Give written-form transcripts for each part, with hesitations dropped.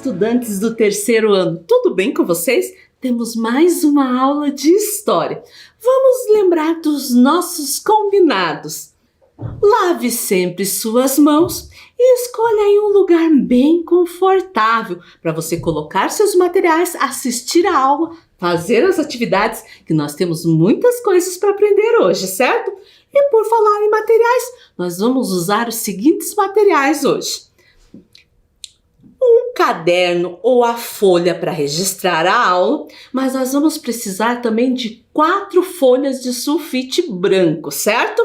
estudantes do terceiro ano, tudo bem com vocês? Temos mais uma aula de história. Vamos lembrar dos nossos combinados. Lave sempre suas mãos e escolha aí um lugar bem confortável para você colocar seus materiais, assistir a aula, fazer as atividades, que nós temos muitas coisas para aprender hoje, certo? E por falar em materiais, nós vamos usar os seguintes materiais hoje. Um caderno ou a folha para registrar a aula, mas nós vamos precisar também de 4 folhas de sulfite branco, certo?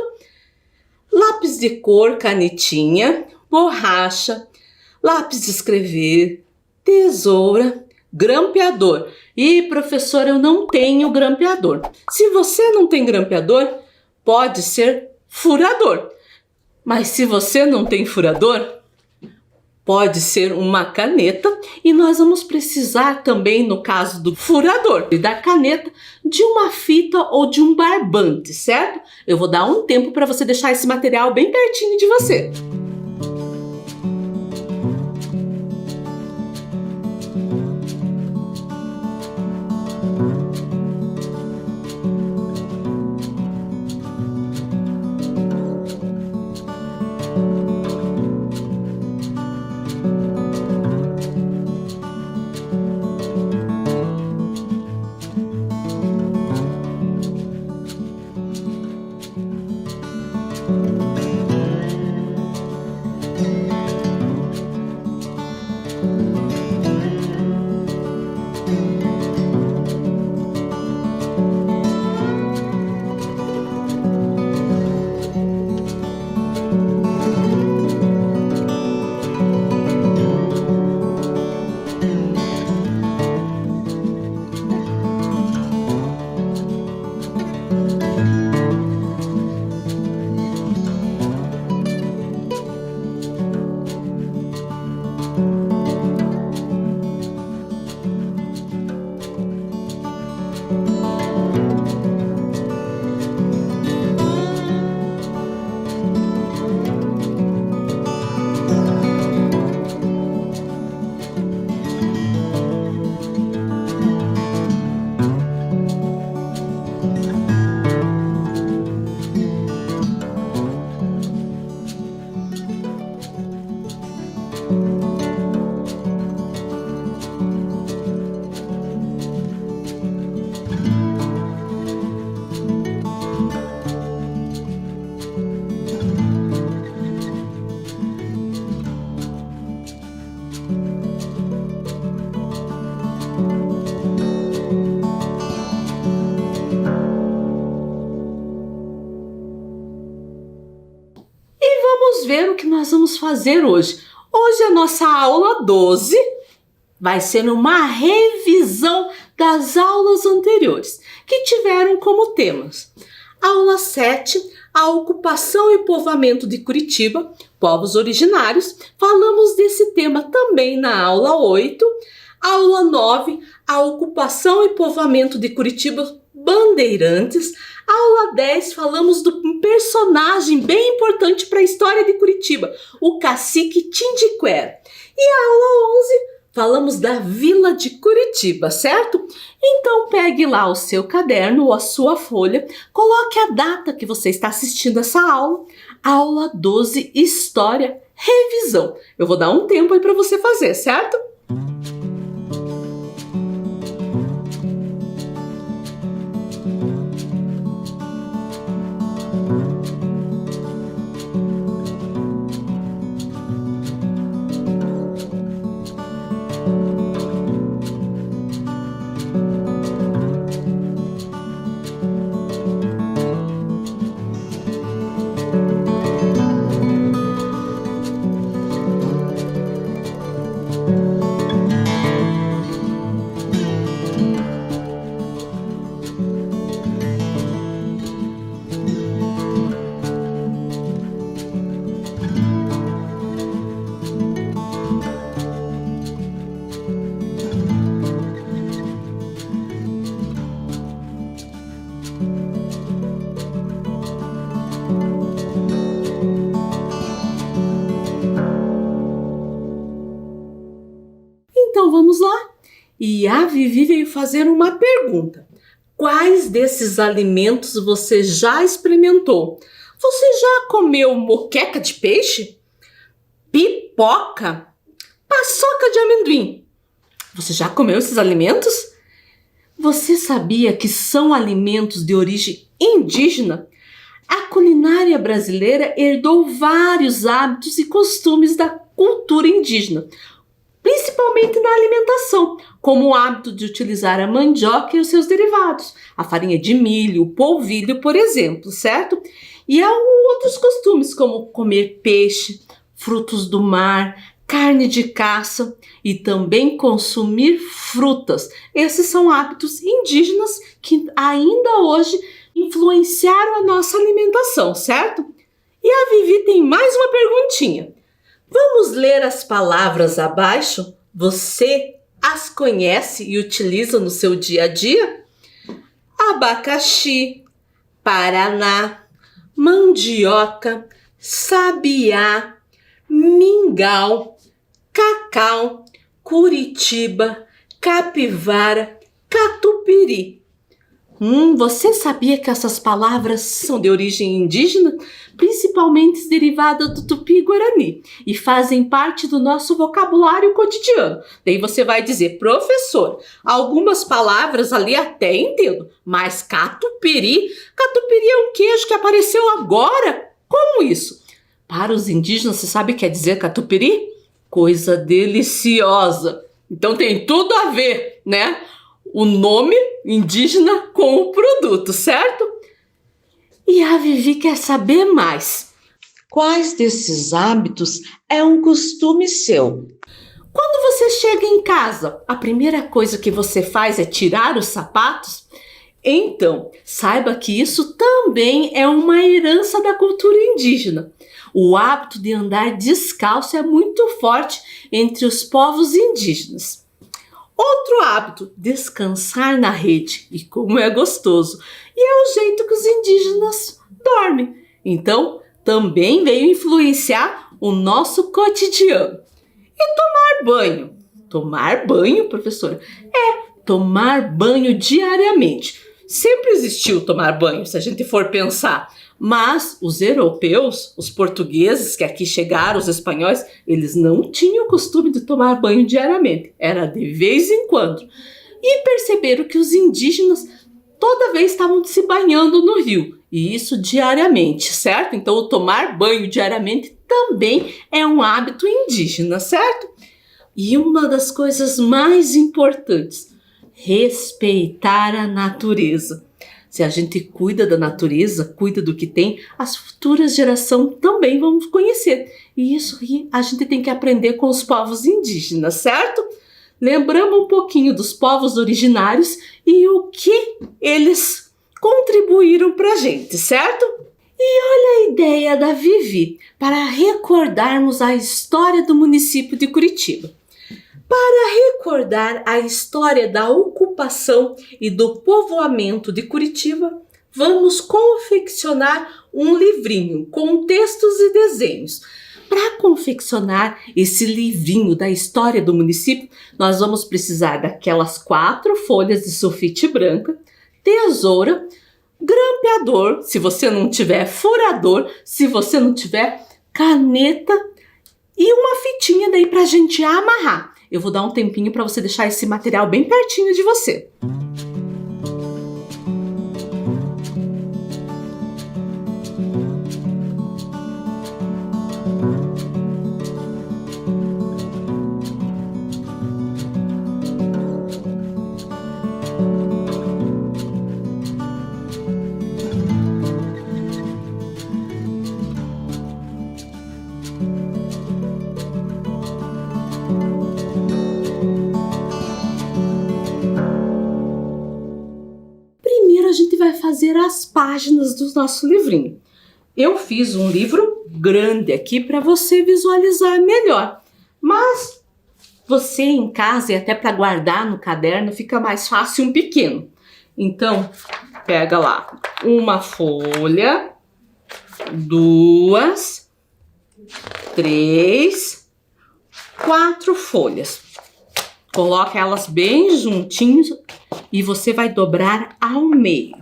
Lápis de cor, canetinha, borracha, lápis de escrever, tesoura, grampeador. E professor, eu não tenho grampeador. Se você não tem grampeador, pode ser furador. Mas se você não tem furador, pode ser uma caneta, e nós vamos precisar também, no caso do furador e da caneta, de uma fita ou de um barbante, certo? Eu vou dar um tempo para você deixar esse material bem pertinho de você. Vamos ver o que nós vamos fazer hoje. Hoje a nossa aula 12 vai ser uma revisão das aulas anteriores, que tiveram como temas: aula 7, a ocupação e povoamento de Curitiba, povos originários. Falamos desse tema também na aula 8. Aula 9, a ocupação e povoamento de Curitiba, bandeirantes. Aula 10, falamos do personagem bem importante para a história de Curitiba, o cacique Tindiquera. E a aula 11, falamos da vila de Curitiba, certo? Então pegue lá o seu caderno ou a sua folha, coloque a data que você está assistindo essa aula. Aula 12, História, revisão. Eu vou dar um tempo aí para você fazer, certo? E a Vivi veio fazer uma pergunta. Quais desses alimentos você já experimentou? Você já comeu moqueca de peixe? Pipoca? Paçoca de amendoim? Você já comeu esses alimentos? Você sabia que são alimentos de origem indígena? A culinária brasileira herdou vários hábitos e costumes da cultura indígena, principalmente na alimentação, como o hábito de utilizar a mandioca e os seus derivados, a farinha de milho, o polvilho, por exemplo, certo? E há outros costumes, como comer peixe, frutos do mar, carne de caça e também consumir frutas. Esses são hábitos indígenas que ainda hoje influenciaram a nossa alimentação, certo? E a Vivi tem mais uma perguntinha. Vamos ler as palavras abaixo? Você as conhece e utiliza no seu dia a dia? Abacaxi, paraná, mandioca, sabiá, mingau, cacau, curitiba, capivara, catupiry. Você sabia que essas palavras são de origem indígena? Principalmente derivadas do tupi-guarani e fazem parte do nosso vocabulário cotidiano. Daí você vai dizer, professor, algumas palavras ali até entendo, mas catupiry é um queijo que apareceu agora? Como isso? Para os indígenas, você sabe o que quer dizer catupiry? Coisa deliciosa. Então tem tudo a ver, né? O nome indígena com o produto, certo? E a Vivi quer saber mais. Quais desses hábitos é um costume seu? Quando você chega em casa, a primeira coisa que você faz é tirar os sapatos? Então, saiba que isso também é uma herança da cultura indígena. O hábito de andar descalço é muito forte entre os povos indígenas. Outro hábito, descansar na rede. E como é gostoso. E é o jeito que os indígenas dormem. Então, também veio influenciar o nosso cotidiano. E tomar banho. Tomar banho, professora? Tomar banho diariamente. Sempre existiu tomar banho, se a gente for pensar. Mas os europeus, os portugueses que aqui chegaram, os espanhóis, eles não tinham o costume de tomar banho diariamente. Era de vez em quando. E perceberam que os indígenas toda vez estavam se banhando no rio. E isso diariamente, certo? Então o tomar banho diariamente também é um hábito indígena, certo? E uma das coisas mais importantes, respeitar a natureza. Se a gente cuida da natureza, cuida do que tem, as futuras gerações também vão conhecer. E isso a gente tem que aprender com os povos indígenas, certo? Lembramos um pouquinho dos povos originários e o que eles contribuíram para a gente, certo? E olha a ideia da Vivi para recordarmos a história do município de Curitiba. Para recordar a história da ocupação e do povoamento de Curitiba, vamos confeccionar um livrinho com textos e desenhos. Para confeccionar esse livrinho da história do município, nós vamos precisar daquelas 4 folhas de sulfite branca, tesoura, grampeador, se você não tiver furador, se você não tiver caneta e uma fitinha daí para a gente amarrar. Eu vou dar um tempinho para você deixar esse material bem pertinho de você. Vai fazer as páginas do nosso livrinho. Eu fiz um livro grande aqui para você visualizar melhor, mas você em casa e até para guardar no caderno fica mais fácil um pequeno. Então, pega lá uma folha, 2, 3, 4 folhas. Coloca elas bem juntinhos e você vai dobrar ao meio.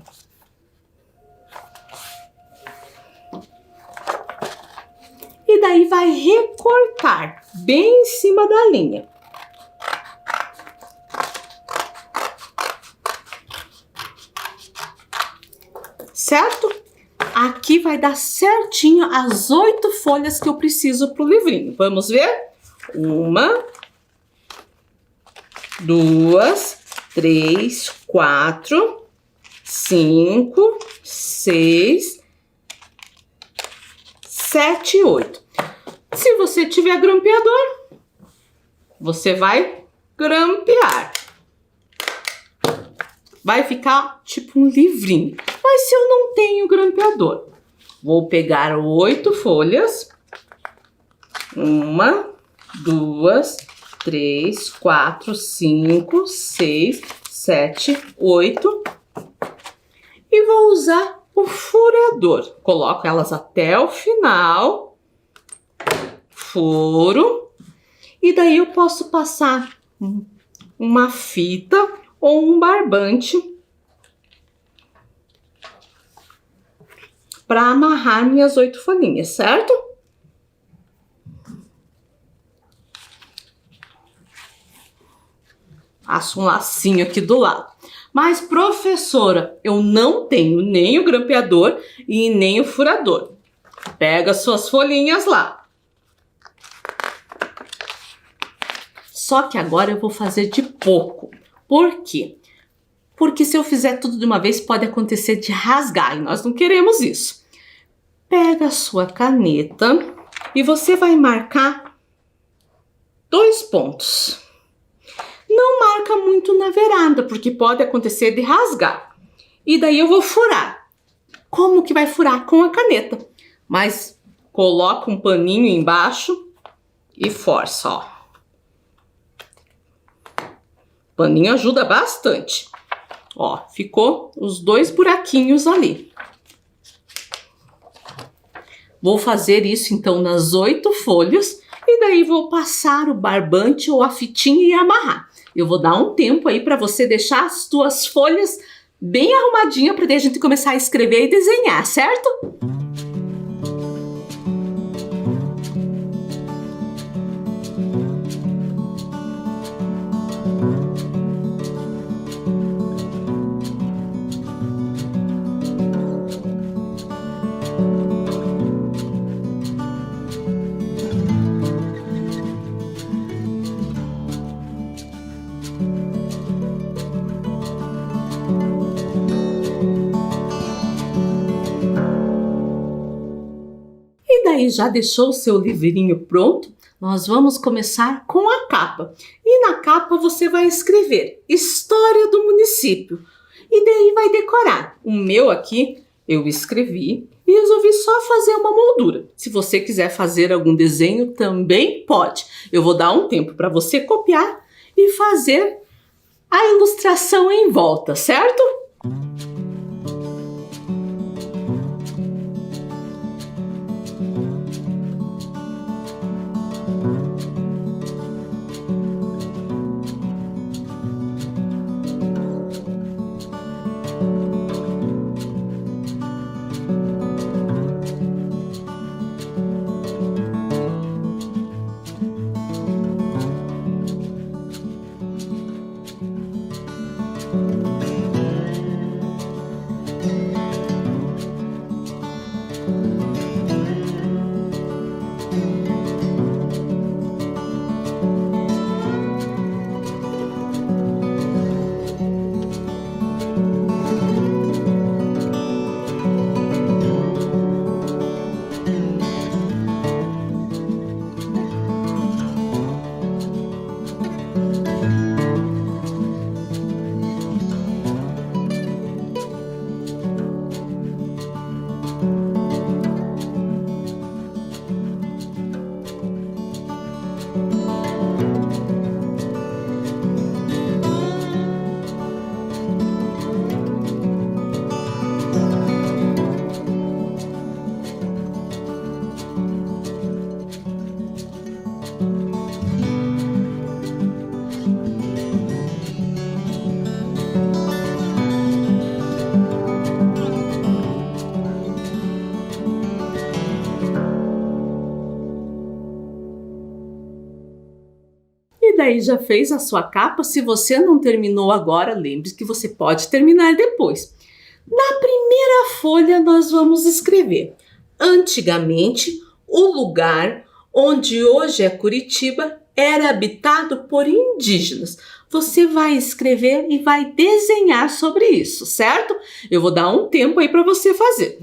E daí vai recortar bem em cima da linha. Certo? Aqui vai dar certinho as 8 folhas que eu preciso para o livrinho. Vamos ver? 1, 2, 3, 4, 5, 6, 7, 8. Se você tiver grampeador, você vai grampear. Vai ficar tipo um livrinho. Mas se eu não tenho grampeador, vou pegar 8 folhas. 1, 2, 3, 4, 5, 6, 7, 8. E vou usar o furador. Coloco elas até o final. Furo. E daí eu posso passar uma fita ou um barbante para amarrar minhas 8 folhinhas, certo? Faço um lacinho aqui do lado. Mas, professora, eu não tenho nem o grampeador e nem o furador. Pega suas folhinhas lá. Só que agora eu vou fazer de pouco. Por quê? Porque se eu fizer tudo de uma vez, pode acontecer de rasgar, e nós não queremos isso. Pega a sua caneta e você vai marcar 2 pontos. Não marca muito na veranda, porque pode acontecer de rasgar. E daí eu vou furar. Como que vai furar? Com a caneta. Mas coloca um paninho embaixo e força, ó. O paninho ajuda bastante. Ó, ficou os 2 buraquinhos ali. Vou fazer isso então nas 8 folhas e daí vou passar o barbante ou a fitinha e amarrar. Eu vou dar um tempo aí para você deixar as tuas folhas bem arrumadinhas para daí a gente começar a escrever e desenhar, certo? E daí já deixou o seu livrinho pronto? Nós vamos começar com a capa. E na capa você vai escrever História do Município. E daí vai decorar. O meu aqui eu escrevi e resolvi só fazer uma moldura. Se você quiser fazer algum desenho também pode. Eu vou dar um tempo para você copiar e fazer a ilustração em volta, certo? daí já fez a sua capa? Se você não terminou agora, lembre-se que você pode terminar depois. Na primeira folha nós vamos escrever: antigamente, o lugar onde hoje é Curitiba era habitado por indígenas. Você vai escrever e vai desenhar sobre isso, certo? Eu vou dar um tempo aí para você fazer.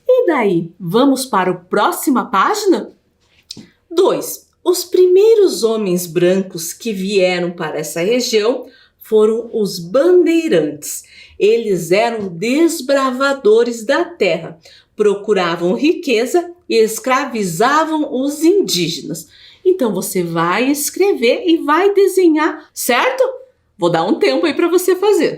E daí, vamos para a próxima página? 2. Os primeiros homens brancos que vieram para essa região foram os bandeirantes. Eles eram desbravadores da terra, procuravam riqueza e escravizavam os indígenas. Então você vai escrever e vai desenhar, certo? Vou dar um tempo aí para você fazer.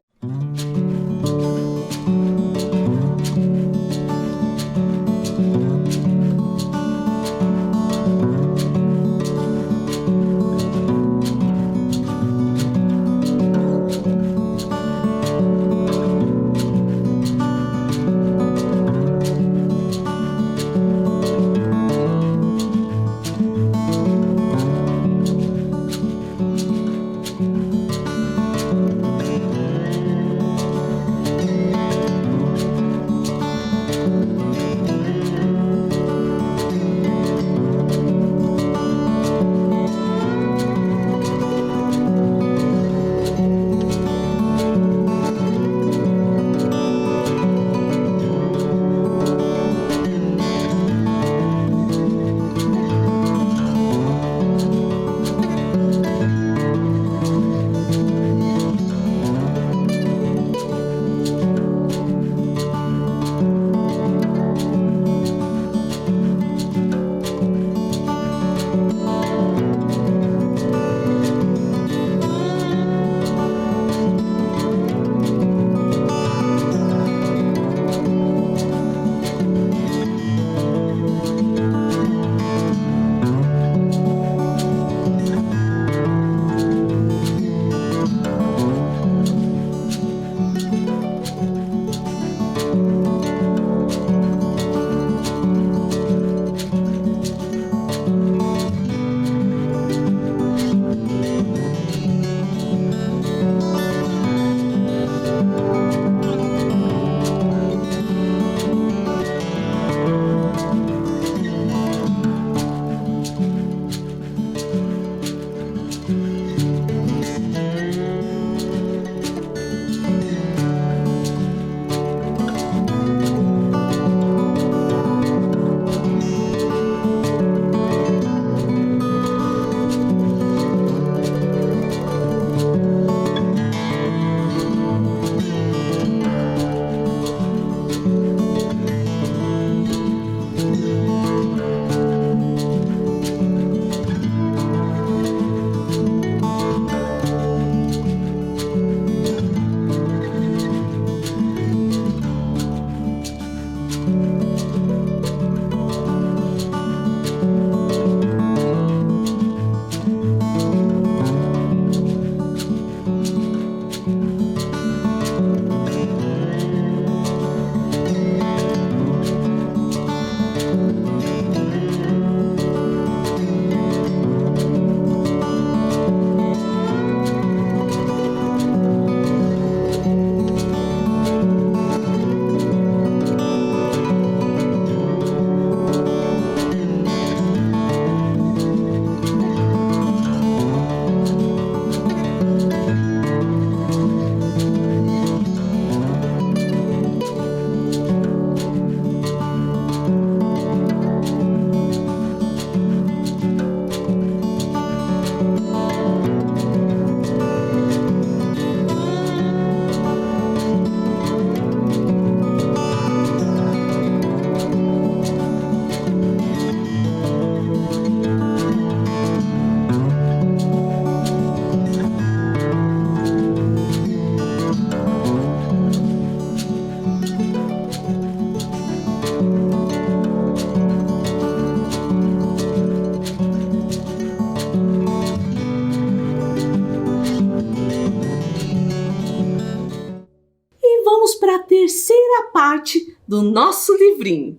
parte do nosso livrinho.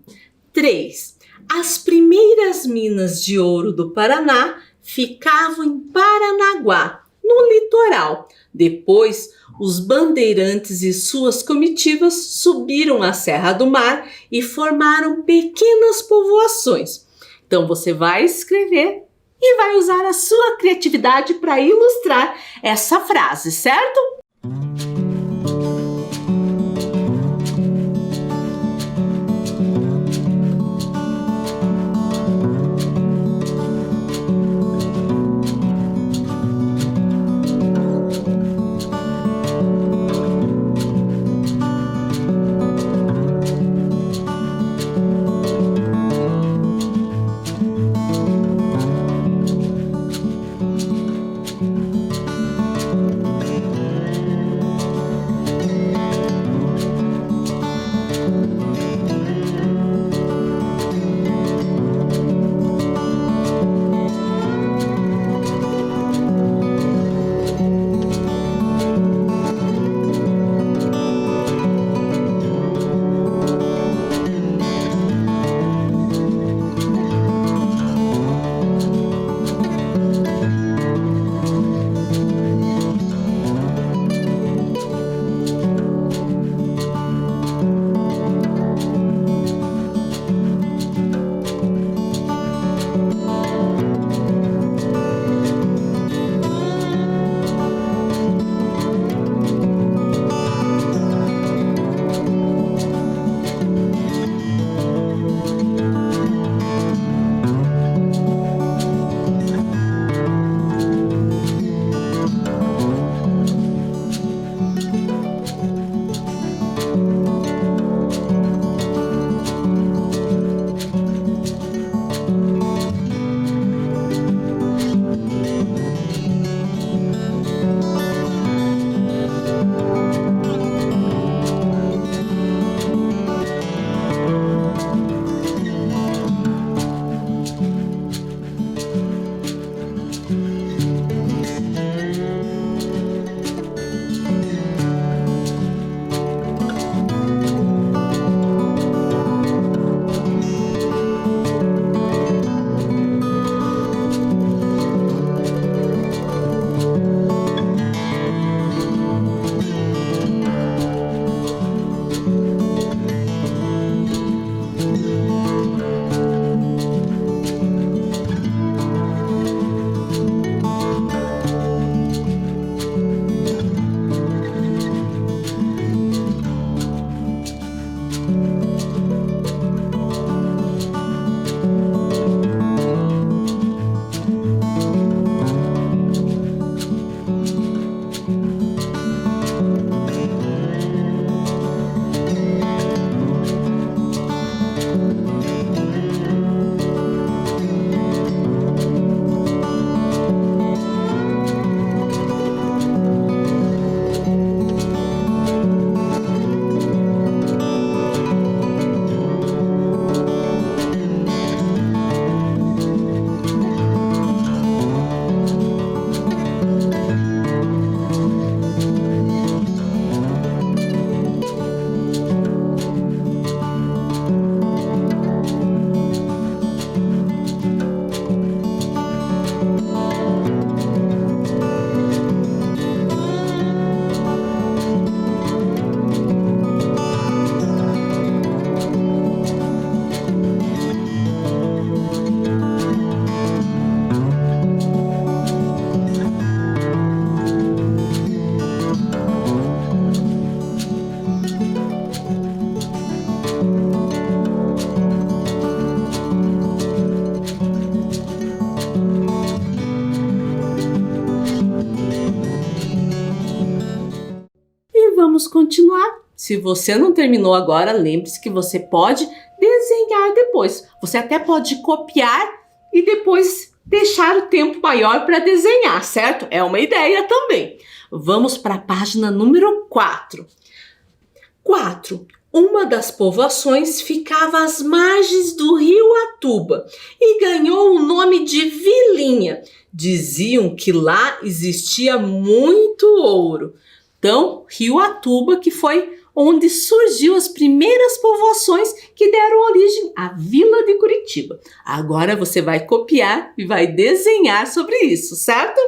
3. As primeiras minas de ouro do Paraná ficavam em Paranaguá, no litoral. Depois, os bandeirantes e suas comitivas subiram a Serra do Mar e formaram pequenas povoações. Então, você vai escrever e vai usar a sua criatividade para ilustrar essa frase, certo? vamos continuar. Se você não terminou agora, lembre-se que você pode desenhar depois. Você até pode copiar e depois deixar o tempo maior para desenhar, certo? É uma ideia também. Vamos para a página número 4. 4. Uma das povoações ficava às margens do rio Atuba e ganhou o nome de Vilinha. Diziam que lá existia muito ouro. Então, Rio Atuba, que foi onde surgiu as primeiras povoações que deram origem à Vila de Curitiba. Agora você vai copiar e vai desenhar sobre isso, certo?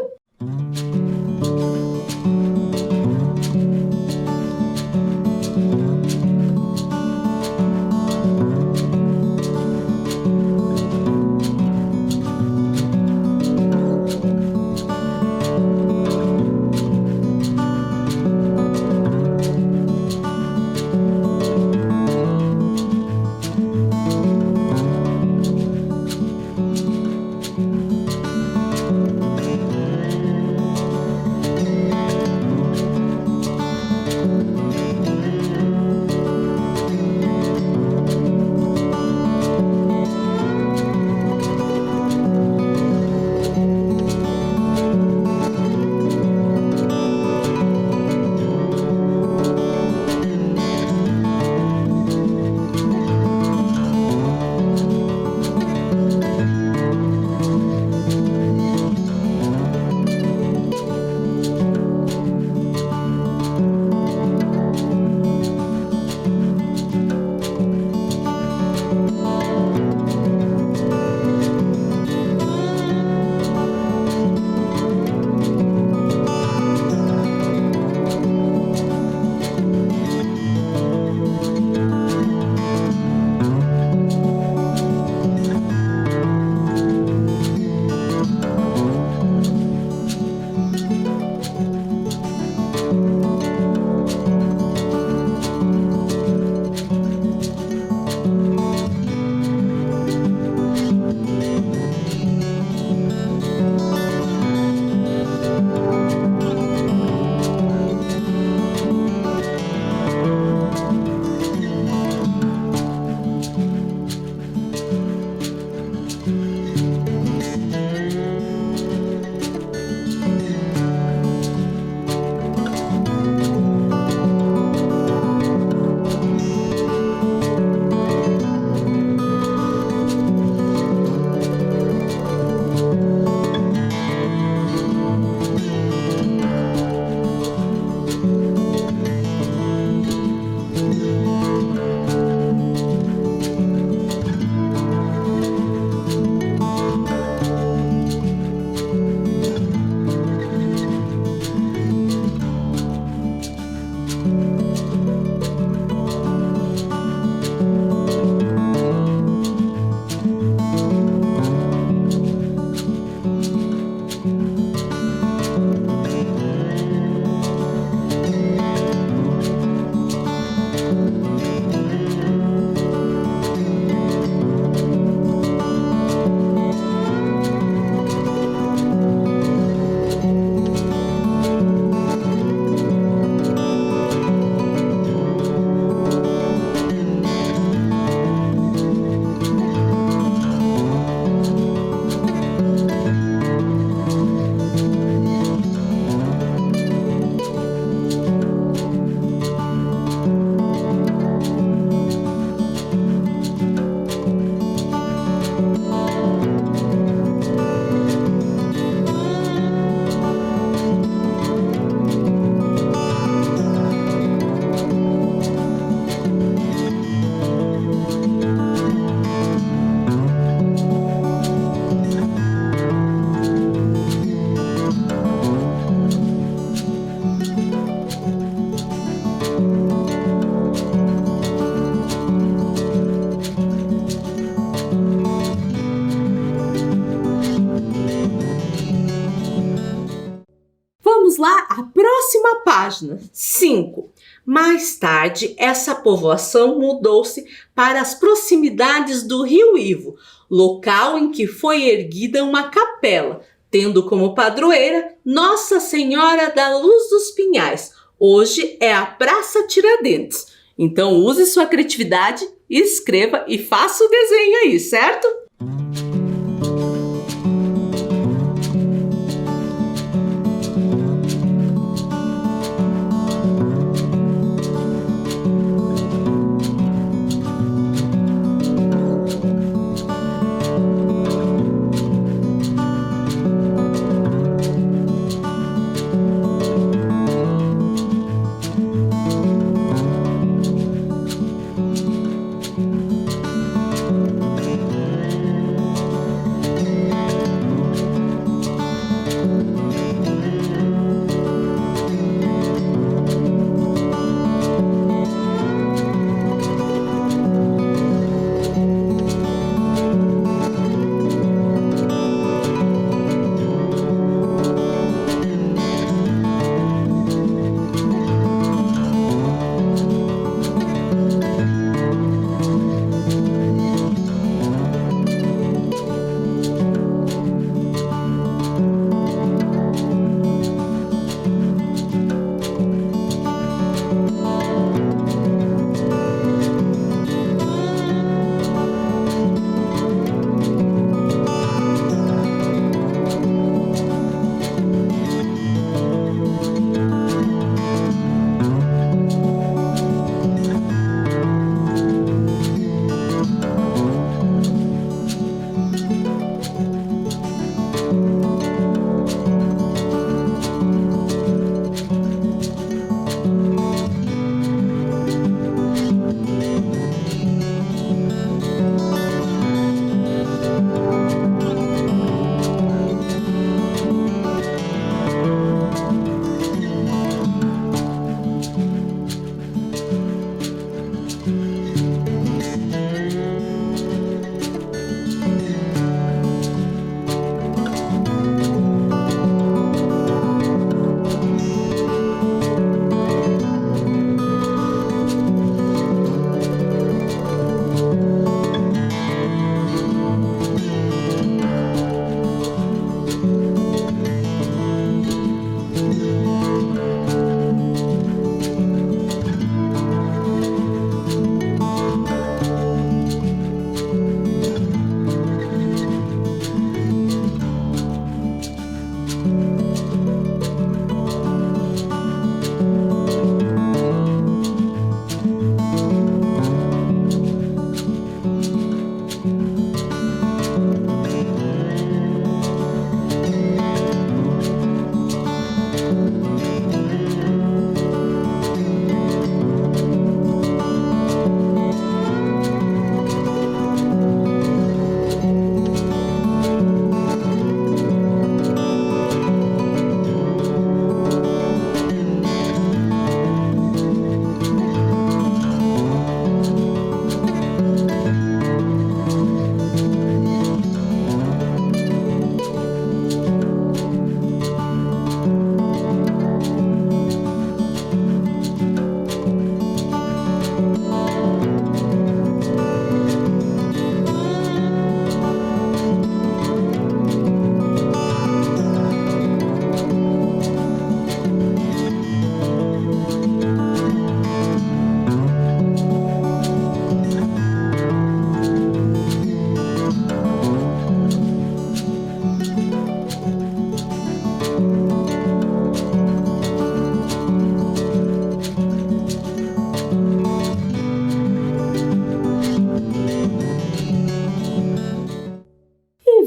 Vamos lá, a próxima página, 5. Mais tarde, essa povoação mudou-se para as proximidades do Rio Ivo, local em que foi erguida uma capela, tendo como padroeira Nossa Senhora da Luz dos Pinhais. Hoje é a Praça Tiradentes. Então use sua criatividade, escreva e faça o desenho aí, certo?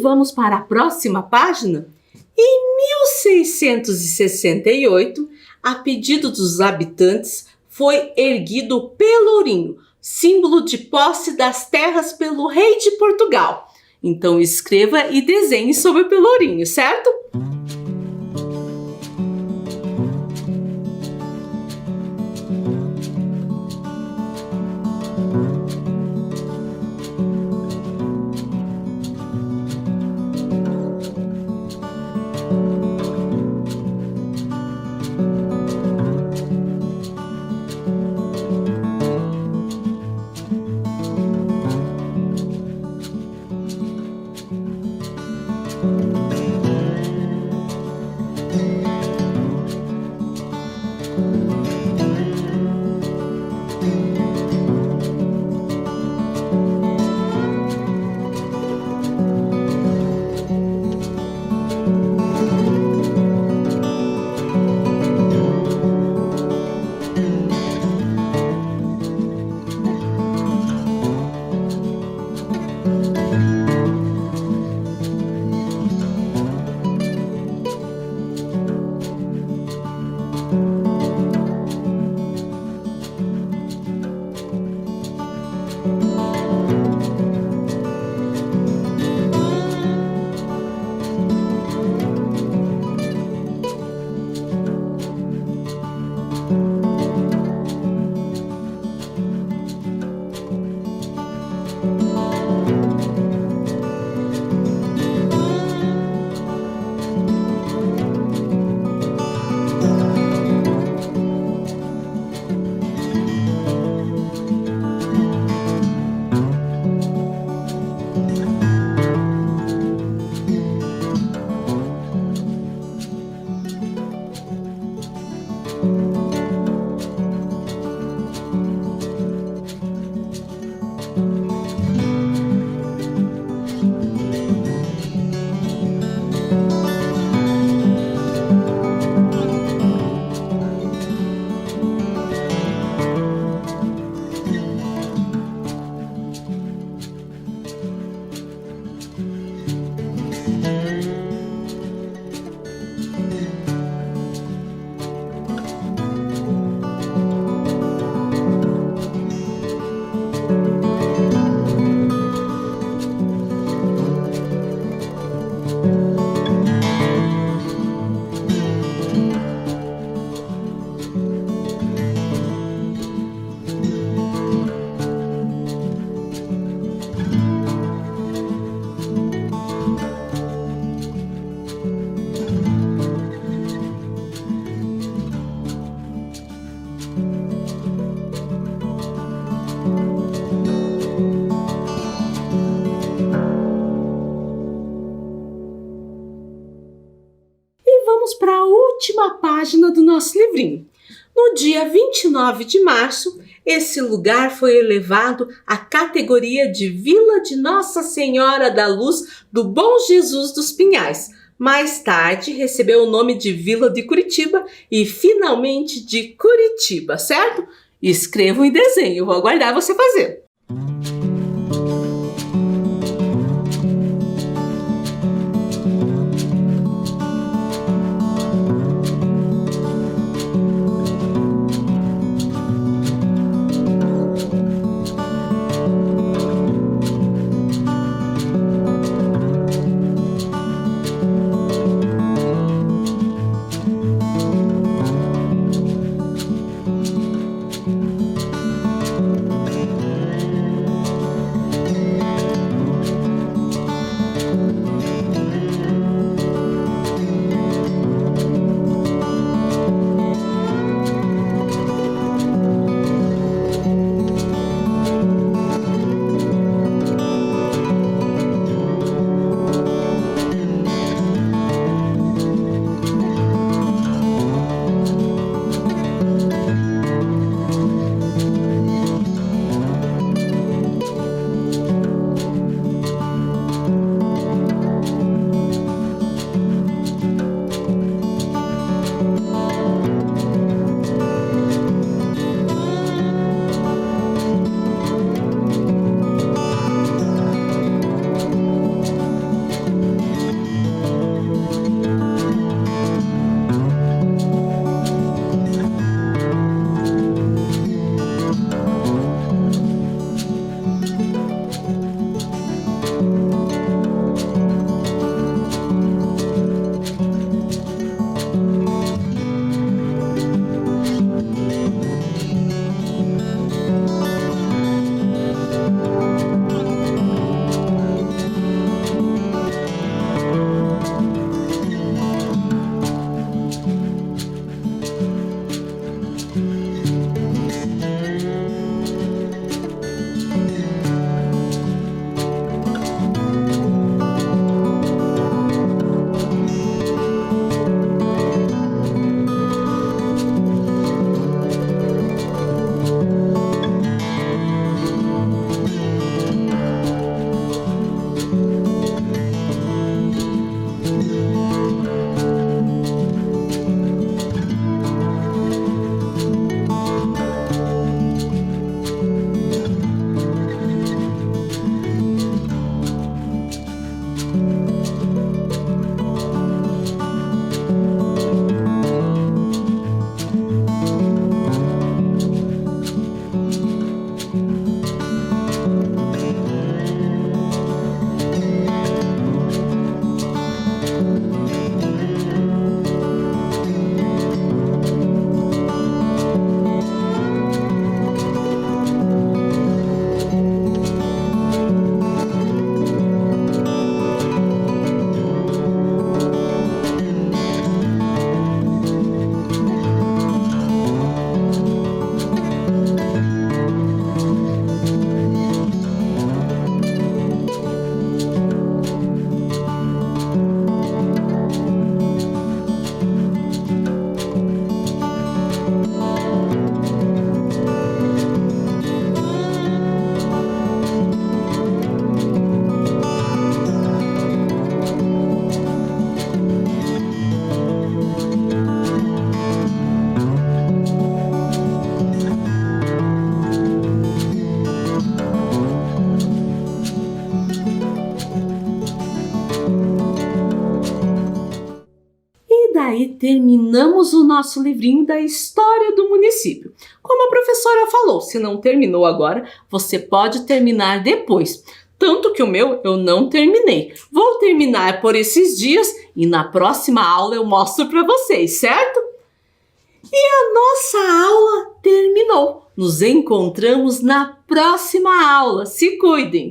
vamos para a próxima página? Em 1668, a pedido dos habitantes, foi erguido o Pelourinho, símbolo de posse das terras pelo rei de Portugal. Então escreva e desenhe sobre o Pelourinho, certo? Vamos para a última página do nosso livrinho. No dia 29 de março, esse lugar foi elevado à categoria de Vila de Nossa Senhora da Luz do Bom Jesus dos Pinhais. Mais tarde, recebeu o nome de Vila de Curitiba e, finalmente, de Curitiba, certo? Escrevam e desenhem, eu vou aguardar você fazer. aí terminamos o nosso livrinho da história do município. Como a professora falou, se não terminou agora, você pode terminar depois. Tanto que o meu eu não terminei. Vou terminar por esses dias e na próxima aula eu mostro para vocês, certo? E a nossa aula terminou. Nos encontramos na próxima aula. Se cuidem!